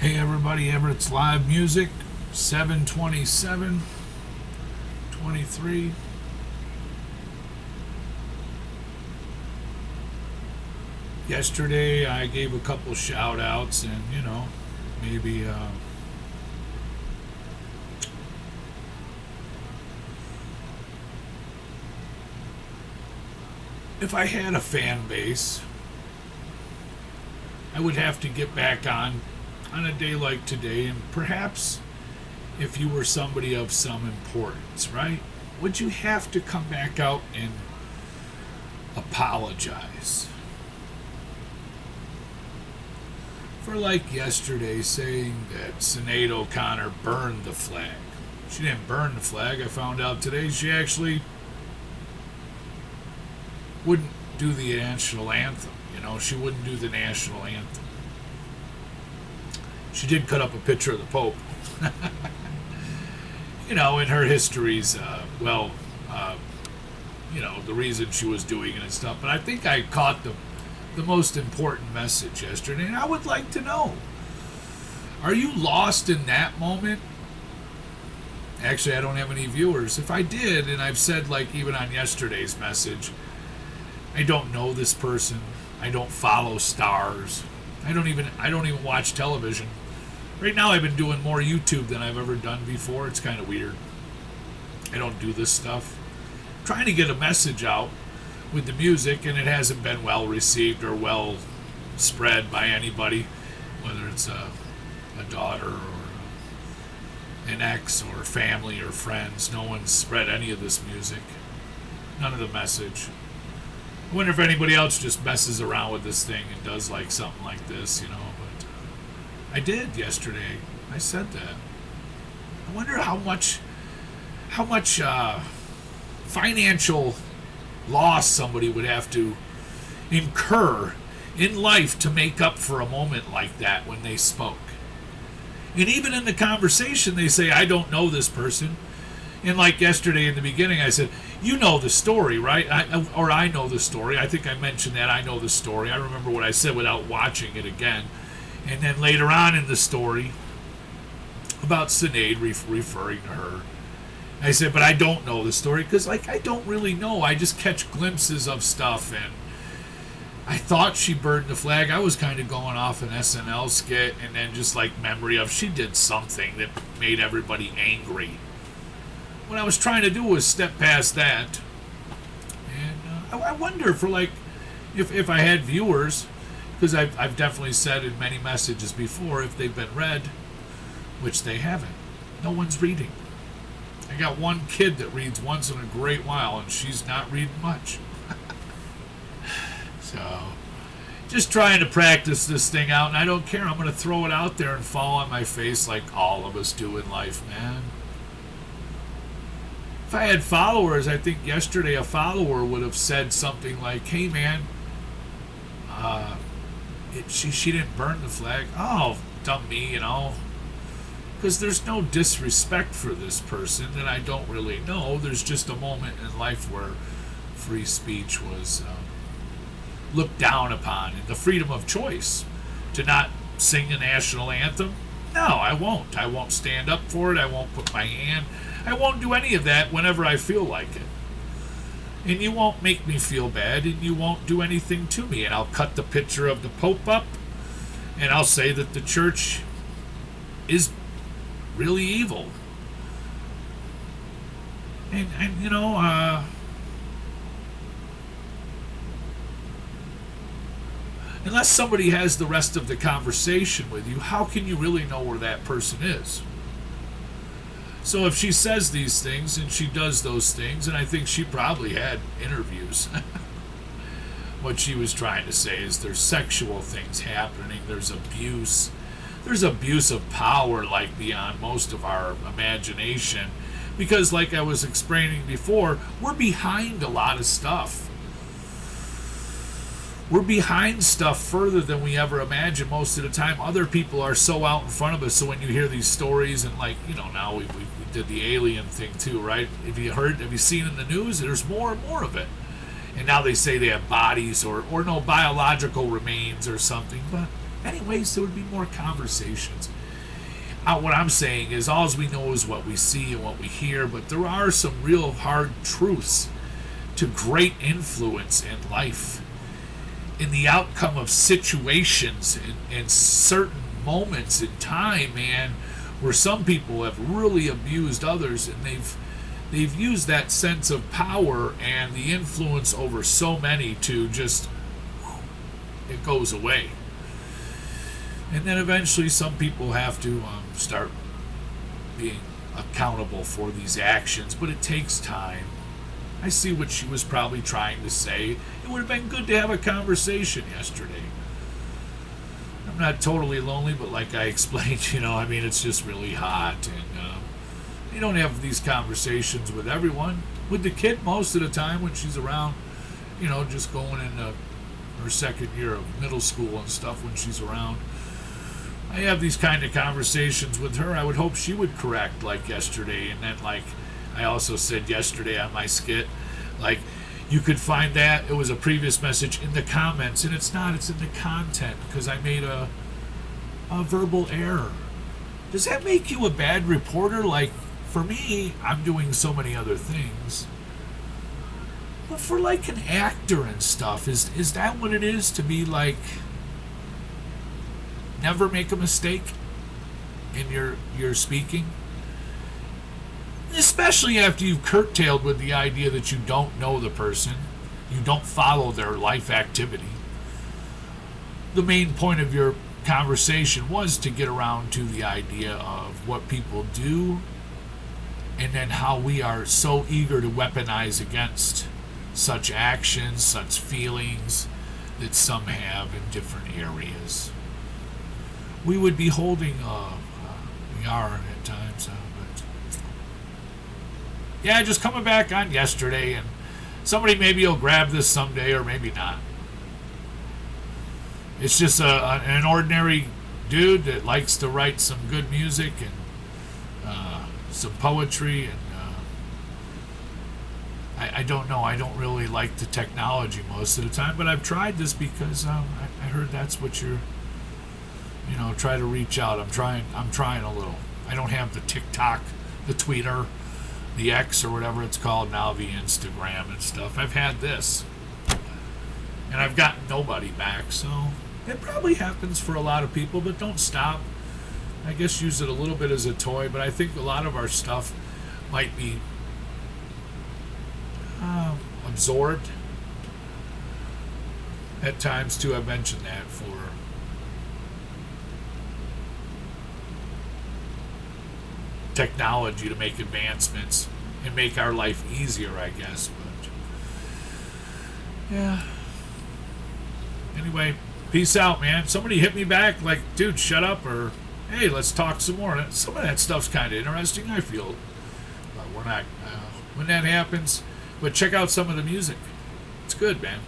Hey everybody, Everett's live music, 7/27/23. Yesterday I gave a couple shout outs and, maybe if I had a fan base, I would have to get back on a day like today, and perhaps if you were somebody of some importance, right? Would you have to come back out and apologize for, like yesterday, saying that Sinead O'Connor burned the flag? She didn't burn the flag. I found out today she actually wouldn't do the national anthem. She wouldn't do the national anthem. She did cut up a picture of the Pope. In her histories, the reason she was doing it and stuff. But I think I caught the most important message yesterday, and I would like to know, are you lost in that moment? Actually, I don't have any viewers. If I did, and I've said, like, even on yesterday's message, I don't know this person. I don't follow stars. I don't even watch television. Right now I've been doing more YouTube than I've ever done before. It's kind of weird. I don't do this stuff. I'm trying to get a message out with the music, and it hasn't been well received or well spread by anybody, whether it's a daughter or an ex or family or friends. No one's spread any of this music. None of the message. I wonder if anybody else just messes around with this thing and does like something like this, but I did yesterday. I said that. I wonder how much financial loss somebody would have to incur in life to make up for a moment like that when they spoke. And even in the conversation, they say, I don't know this person. And like yesterday in the beginning, I said, you know the story, right? I know the story. I think I mentioned that. I know the story. I remember what I said without watching it again. And then later on in the story, about Sinead, referring to her, I said, but I don't know the story because, I don't really know. I just catch glimpses of stuff, and I thought she burned the flag. I was kind of going off an SNL skit, and then just memory of she did something that made everybody angry. What I was trying to do was step past that, and I wonder for if I had viewers, because I've definitely said in many messages before, if they've been read, which they haven't. No one's reading. I got one kid that reads once in a great while, and she's not reading much. So, just trying to practice this thing out, and I don't care. I'm going to throw it out there and fall on my face like all of us do in life, man. If I had followers, I think yesterday a follower would have said something like, hey man, she didn't burn the flag. Oh, dumb me, because there's no disrespect for this person that I don't really know. There's just a moment in life where free speech was looked down upon, and the freedom of choice to not sing the national anthem. No, I won't. I won't stand up for it. I won't put my hand. I won't do any of that whenever I feel like it. And you won't make me feel bad, and you won't do anything to me. And I'll cut the picture of the Pope up, and I'll say that the church is really evil. And unless somebody has the rest of the conversation with you, how can you really know where that person is? So if she says these things and she does those things, and I think she probably had interviews, what she was trying to say is there's sexual things happening, there's abuse of power beyond most of our imagination, because like I was explaining before, we're behind a lot of stuff. We're behind stuff further than we ever imagined most of the time. Other people are so out in front of us, so when you hear these stories, and now we did the alien thing too, right? Have you seen in the news? There's more and more of it. And now they say they have bodies or no biological remains or something, but anyways, there would be more conversations. What I'm saying is, all we know is what we see and what we hear, but there are some real hard truths to great influence in life, in the outcome of situations and certain moments in time, man, where some people have really abused others, and they've used that sense of power and the influence over so many to just, it goes away. And then eventually some people have to start being accountable for these actions, but it takes time. I see what she was probably trying to say. It would have been good to have a conversation yesterday. I'm not totally lonely, but like I explained, it's just really hot, and you don't have these conversations with everyone. With the kid, most of the time when she's around, just going into her second year of middle school and stuff, when she's around, I have these kind of conversations with her. I would hope she would correct, like yesterday. And then, like I also said yesterday on my skit, like, you could find that it was a previous message in the comments, and it's not. It's in the content, because I made a verbal error. Does that make you a bad reporter? Like, for me, I'm doing so many other things. But for, like, an actor and stuff, is that what it is to be, like, never make a mistake in your speaking? Especially after you've curtailed with the idea that you don't know the person, you don't follow their life activity. The main point of your conversation was to get around to the idea of what people do, and then how we are so eager to weaponize against such actions, such feelings that some have in different areas. We would be holding, we are at times, but yeah, just coming back on yesterday, and somebody maybe will grab this someday, or maybe not. It's just an ordinary dude that likes to write some good music and some poetry, and I don't know. I don't really like the technology most of the time, but I've tried this because I heard that's what you're, try to reach out. I'm trying a little. I don't have the TikTok, the Twitter, the X, or whatever it's called now, the Instagram and stuff. I've had this, and I've gotten nobody back, so it probably happens for a lot of people, but don't stop. I guess use it a little bit as a toy, but I think a lot of our stuff might be absorbed at times too. I've mentioned that for technology to make advancements and make our life easier, I guess. But yeah. Anyway, peace out, man. Somebody hit me back like, dude, shut up, or hey, let's talk some more. Some of that stuff's kind of interesting, I feel. But we're not when that happens. But check out some of the music. It's good, man.